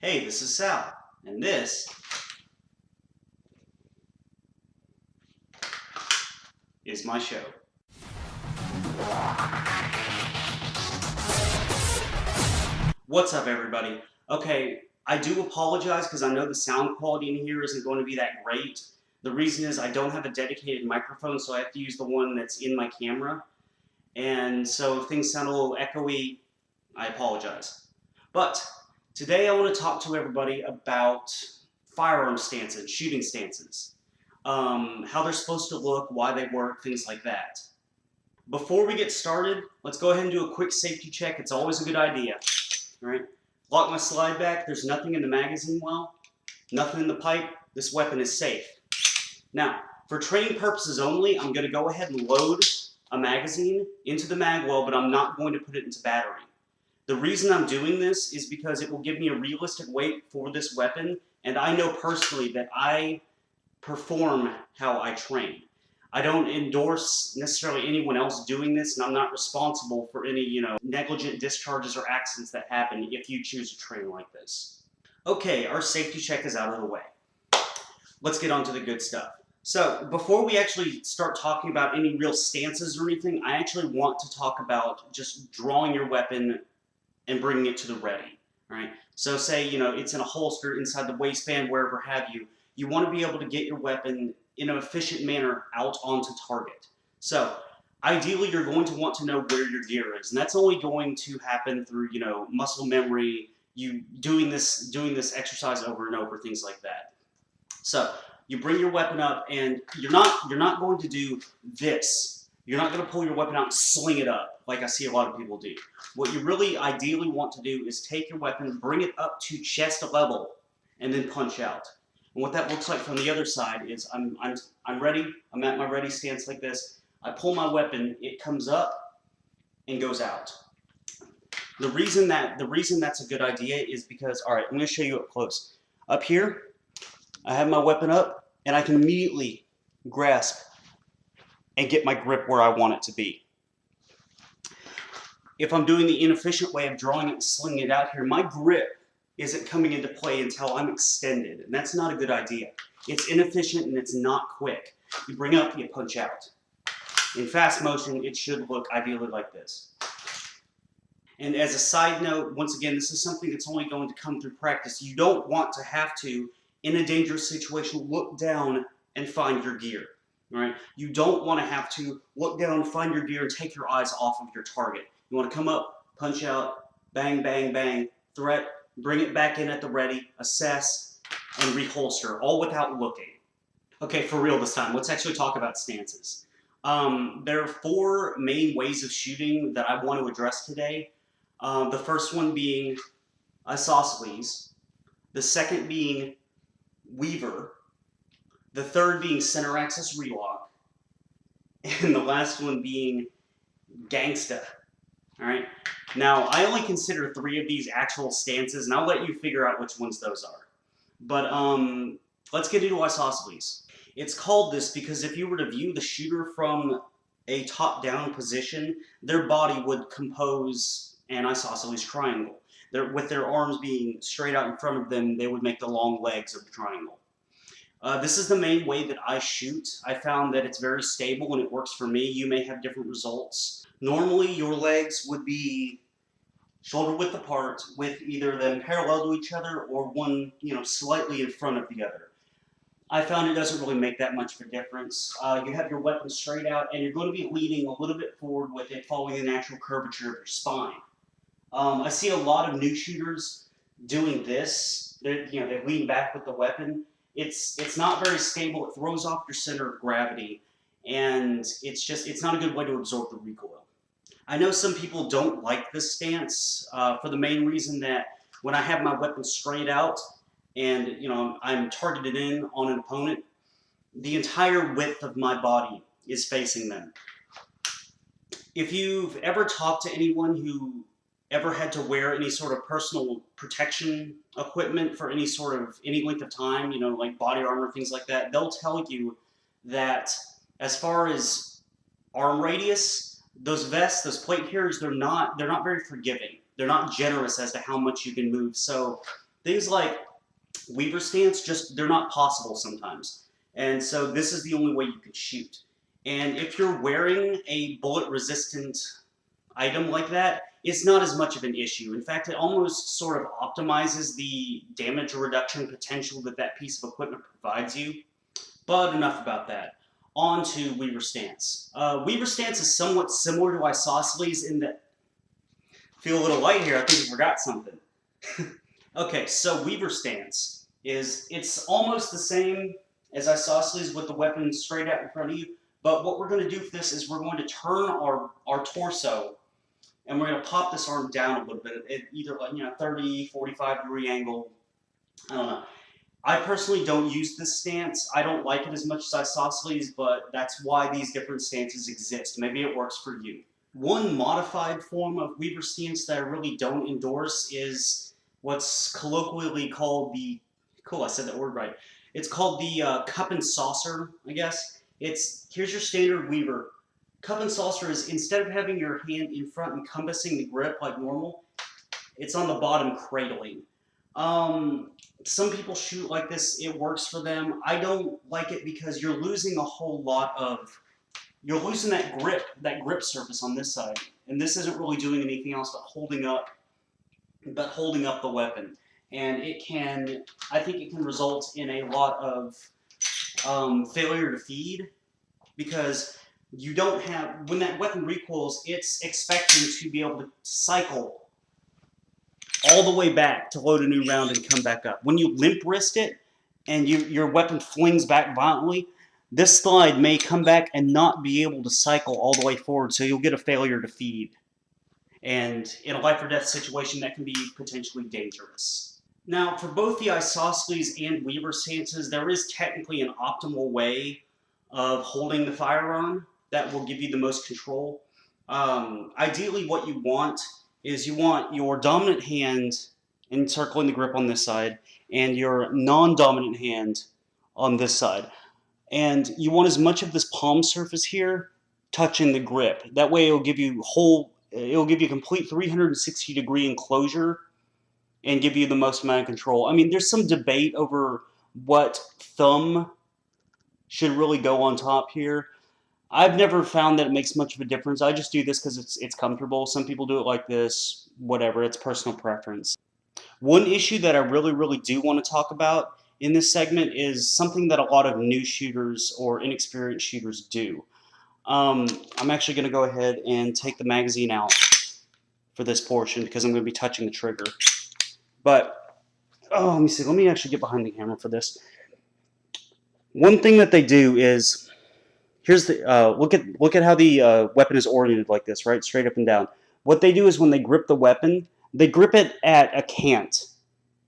Hey, this is Sal, and this is my show. What's up, everybody? Okay, I do apologize because I know the sound quality in here isn't going to be that great. The reason is I don't have a dedicated microphone, so I have to use the one that's in my camera. And so if things sound a little echoey, I apologize. But today I want to talk to everybody about firearm stances, shooting stances. How they're supposed to look, why they work, things like that. Before we get started, let's go ahead and do a quick safety check. It's always a good idea. All right. Lock my slide back. There's nothing in the magazine well, nothing in the pipe. This weapon is safe. Now, for training purposes only, I'm going to go ahead and load a magazine into the mag well, but I'm not going to put it into battery. The reason I'm doing this is because it will give me a realistic weight for this weapon, and I know personally that I perform how I train. I don't endorse necessarily anyone else doing this, and I'm not responsible for any, negligent discharges or accidents that happen if you choose to train like this. Okay, our safety check is out of the way. Let's get on to the good stuff. So, before we actually start talking about any real stances or anything, I actually want to talk about just drawing your weapon and bringing it to the ready, right? So say, it's in a holster inside the waistband, wherever have you. You want to be able to get your weapon in an efficient manner out onto target. So ideally, you're going to want to know where your gear is, and that's only going to happen through, muscle memory, you doing this exercise over and over, things like that. So you bring your weapon up, and you're not going to do this. You're not going to pull your weapon out and sling it up like I see a lot of people do. What you really ideally want to do is take your weapon, bring it up to chest level, and then punch out. And what that looks like from the other side is I'm ready. I'm at my ready stance like this. I pull my weapon. It comes up and goes out. The reason that's a good idea is because, all right, I'm going to show you up close. Up here, I have my weapon up, and I can immediately grasp and get my grip where I want it to be. If I'm doing the inefficient way of drawing it and slinging it out here, my grip isn't coming into play until I'm extended, and that's not a good idea. It's inefficient and it's not quick. You bring up, you punch out. In fast motion, it should look ideally like this. And as a side note, once again, this is something that's only going to come through practice. You don't want to have to, in a dangerous situation, look down and find your gear. Right? You don't want to have to look down, find your gear, and take your eyes off of your target. You want to come up, punch out, bang, bang, bang, threat, bring it back in at the ready, assess, and reholster, all without looking. Okay, for real this time, let's actually talk about stances. There are 4 main ways of shooting that I want to address today. The first one being isosceles, the second being weaver, the third being center axis relock, and the last one being gangsta. All right. Now, I only consider 3 of these actual stances, and I'll let you figure out which ones those are. But let's get into isosceles. It's called this because if you were to view the shooter from a top-down position, their body would compose an isosceles triangle. With their arms being straight out in front of them, they would make the long legs of the triangle. This is the main way that I shoot. I found that it's very stable and it works for me. You may have different results. Normally, your legs would be shoulder width apart with either them parallel to each other or one, slightly in front of the other. I found it doesn't really make that much of a difference. You have your weapon straight out and you're going to be leaning a little bit forward with it, following the natural curvature of your spine. I see a lot of new shooters doing this. They lean back with the weapon. It's not very stable. It throws off your center of gravity, and it's not a good way to absorb the recoil. I know some people don't like this stance for the main reason that when I have my weapon straight out and I'm targeted in on an opponent, the entire width of my body is facing them. If you've ever talked to anyone who ever had to wear any sort of personal protection equipment for any length of time, like body armor, things like that, they'll tell you that as far as arm radius, those vests, those plate carriers, they're not very forgiving. They're not generous as to how much you can move. So Things like Weaver stance, they're not possible sometimes. And so this is the only way you can shoot. And if you're wearing a bullet resistant item like that, it's not as much of an issue. In fact, it almost sort of optimizes the damage reduction potential that that piece of equipment provides you. But enough about that. On to Weaver stance. Weaver stance is somewhat similar to isosceles in that, feel a little light here, I think you forgot something. Okay, so Weaver stance it's almost the same as isosceles with the weapon straight out in front of you, but what we're going to do for this is we're going to turn our torso and we're going to pop this arm down a little bit at either 30, 45 degree angle. I don't know. I personally don't use this stance. I don't like it as much as isosceles, but that's why these different stances exist. Maybe it works for you. One modified form of Weaver stance that I really don't endorse is what's colloquially called the, cool, I said that word right. It's called the cup and saucer, I guess. Here's your standard Weaver. Cup and saucer is, instead of having your hand in front encompassing the grip like normal, it's on the bottom cradling. Some people shoot like this, it works for them. I don't like it because you're losing a whole lot of, you're losing that grip surface on this side. And this isn't really doing anything else but holding up the weapon. And I think it can result in a lot of failure to feed, because you don't have, when that weapon recoils, it's expecting to be able to cycle all the way back to load a new round and come back up. When you limp wrist it and your weapon flings back violently, this slide may come back and not be able to cycle all the way forward, so you'll get a failure to feed. And in a life or death situation, that can be potentially dangerous. Now, for both the isosceles and Weaver stances, there is technically an optimal way of holding the firearm that will give you the most control. Ideally, what you want is you want your dominant hand encircling the grip on this side and your non-dominant hand on this side. And you want as much of this palm surface here touching the grip. That way it'll give you complete 360 degree enclosure and give you the most amount of control. I mean, there's some debate over what thumb should really go on top here. I've never found that it makes much of a difference. I just do this because it's comfortable. Some people do it like this, whatever, it's personal preference. One issue that I really do want to talk about in this segment is something that a lot of new shooters or inexperienced shooters do. I'm actually going to go ahead and take the magazine out for this portion because I'm going to be touching the trigger. But, let me see. Let me actually get behind the camera for this. One thing that they do is, here's the look at how the weapon is oriented like this, right? Straight up and down. What they do is when they grip the weapon, they grip it at a cant.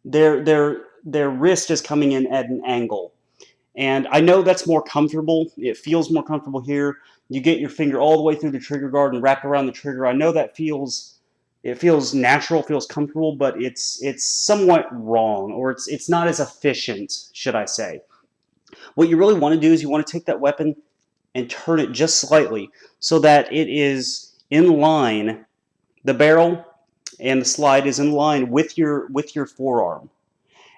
Their wrist is coming in at an angle. And I know that's more comfortable. It feels more comfortable here. You get your finger all the way through the trigger guard and wrap around the trigger. I know that feels natural, feels comfortable, but it's somewhat wrong, or it's not as efficient, should I say. What you really want to do is you want to take that weapon and turn it just slightly so that it is in line, the barrel and the slide is in line with your forearm.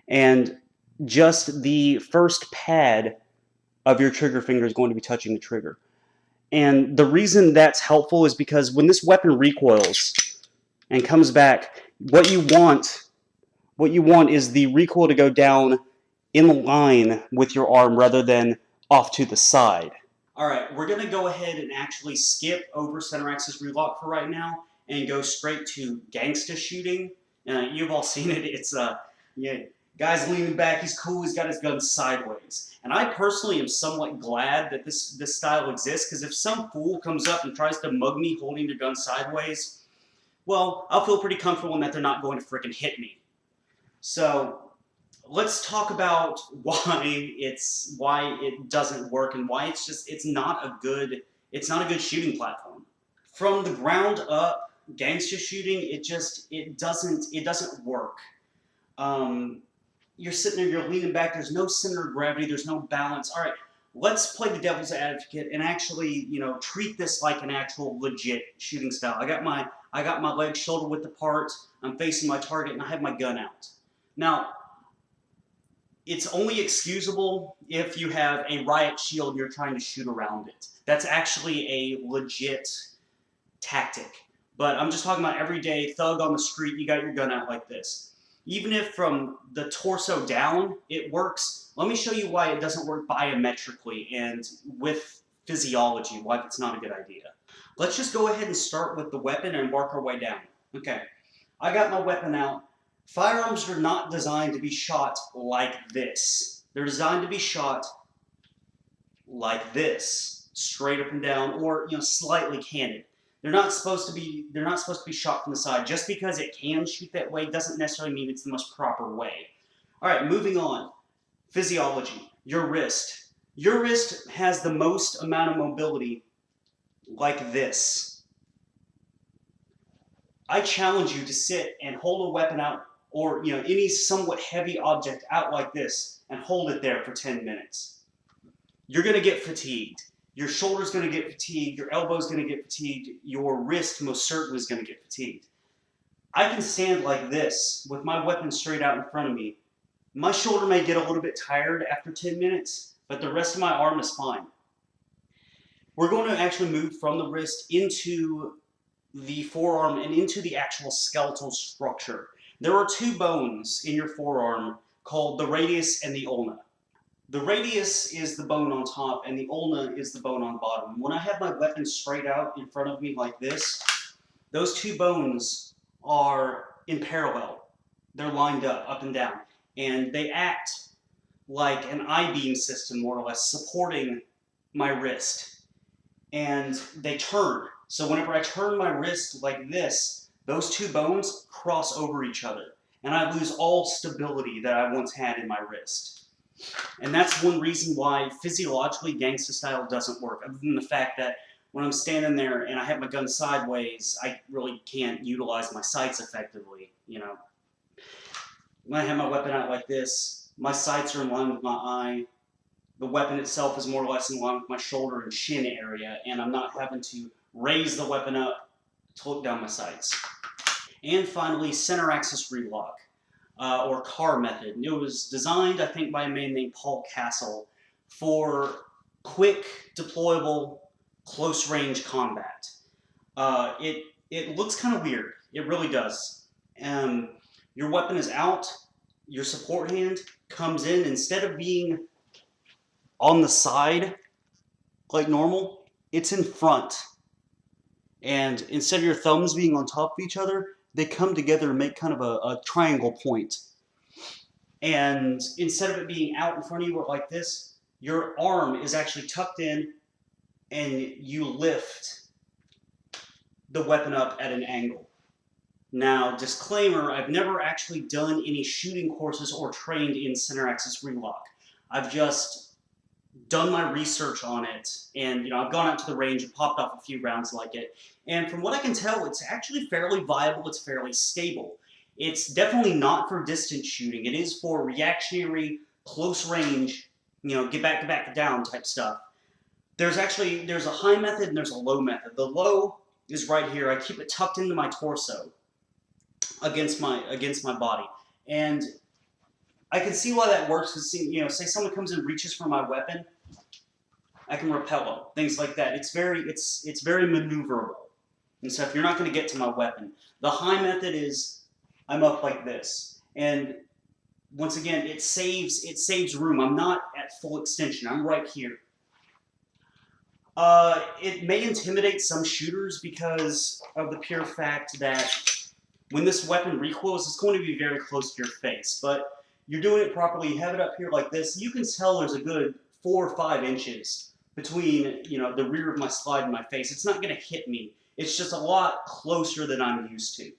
And just the first pad of your trigger finger is going to be touching the trigger. And the reason that's helpful is because when this weapon recoils and comes back, what you want is the recoil to go down in line with your arm rather than off to the side. Alright, we're going to go ahead and actually skip over center axis relock for right now and go straight to gangsta shooting. You've all seen it. It's guy's leaning back, he's cool, he's got his gun sideways. And I personally am somewhat glad that this style exists, because if some fool comes up and tries to mug me holding their gun sideways, well, I'll feel pretty comfortable in that they're not going to frickin' hit me. So let's talk about why it doesn't work and why it's not a good shooting platform. From the ground up, gangsta shooting, it doesn't work. You're sitting there, you're leaning back, there's no center of gravity, there's no balance. All right, let's play the devil's advocate and actually, treat this like an actual legit shooting style. I got my legs shoulder width apart, I'm facing my target, and I have my gun out. Now, it's only excusable if you have a riot shield and you're trying to shoot around it. That's actually a legit tactic. But I'm just talking about everyday thug on the street, you got your gun out like this. Even if from the torso down it works, let me show you why it doesn't work biometrically and with physiology, why it's not a good idea. Let's just go ahead and start with the weapon and work our way down. Okay, I got my weapon out. Firearms are not designed to be shot like this. They're designed to be shot like this, straight up and down, or slightly canted. They're not supposed to be shot from the side. Just because it can shoot that way doesn't necessarily mean it's the most proper way. All right, moving on. Physiology. Your wrist. Your wrist has the most amount of mobility like this. I challenge you to sit and hold a weapon out, or any somewhat heavy object out like this, and hold it there for 10 minutes. You're going to get fatigued. Your shoulder's going to get fatigued. Your elbow's going to get fatigued. Your wrist most certainly is going to get fatigued. I can stand like this with my weapon straight out in front of me. My shoulder may get a little bit tired after 10 minutes, but the rest of my arm is fine. We're going to actually move from the wrist into the forearm and into the actual skeletal structure. There are two bones in your forearm called the radius and the ulna. The radius is the bone on top and the ulna is the bone on bottom. When I have my weapon straight out in front of me like this, those two bones are in parallel. They're lined up and down. And they act like an I-beam system, more or less, supporting my wrist. And they turn. So whenever I turn my wrist like this, those two bones cross over each other. And I lose all stability that I once had in my wrist. And that's one reason why physiologically gangsta style doesn't work, other than the fact that when I'm standing there and I have my gun sideways, I really can't utilize my sights effectively, When I have my weapon out like this, my sights are in line with my eye. The weapon itself is more or less in line with my shoulder and chin area, and I'm not having to raise the weapon up to look down my sights. And finally, center axis relock, or CAR method. It was designed, I think, by a man named Paul Castle for quick, deployable, close-range combat. It looks kind of weird. It really does. Your weapon is out. Your support hand comes in. Instead of being on the side like normal, it's in front. And instead of your thumbs being on top of each other, they come together and make kind of a triangle point. And instead of it being out in front of you like this, your arm is actually tucked in and you lift the weapon up at an angle. Now, disclaimer, I've never actually done any shooting courses or trained in center axis relock. I've just done my research on it, and I've gone out to the range and popped off a few rounds like it. And from what I can tell, it's actually fairly viable, it's fairly stable. It's definitely not for distance shooting. It is for reactionary, close range, get back down type stuff. There's a high method and there's a low method. The low is right here. I keep it tucked into my torso against my body. And I can see why that works, because say someone comes and reaches for my weapon, I can repel them, things like that. It's very maneuverable. And so if you're not going to get to my weapon, the high method is I'm up like this. And once again, it saves room. I'm not at full extension. I'm right here. It may intimidate some shooters because of the pure fact that when this weapon recoils, it's going to be very close to your face. But you're doing it properly. You have it up here like this. You can tell there's a good 4 or 5 inches between the rear of my slide and my face. It's not going to hit me. It's just a lot closer than I'm used to.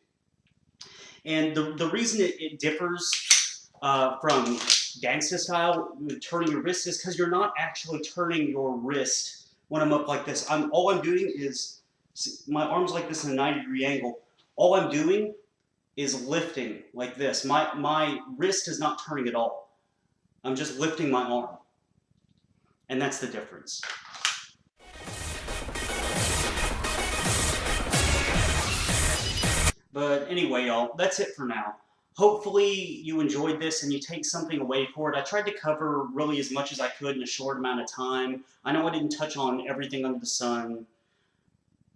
And the reason it differs from gangsta style, turning your wrist, is because you're not actually turning your wrist when I'm up like this. All I'm doing is, my arm's like this in a 90-degree angle. All I'm doing is lifting like this. My wrist is not turning at all. I'm just lifting my arm. And that's the difference. But anyway, y'all, that's it for now. Hopefully you enjoyed this and you take something away for it. I tried to cover really as much as I could in a short amount of time. I know I didn't touch on everything under the sun,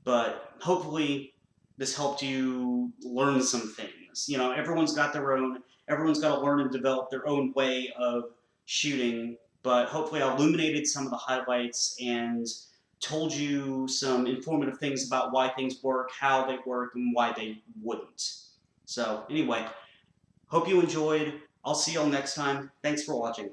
but hopefully this helped you learn some things. You know, everyone's got to learn and develop their own way of shooting, but hopefully I illuminated some of the highlights and told you some informative things about why things work, how they work, and why they wouldn't. So anyway, hope you enjoyed. I'll see y'all next time. Thanks for watching.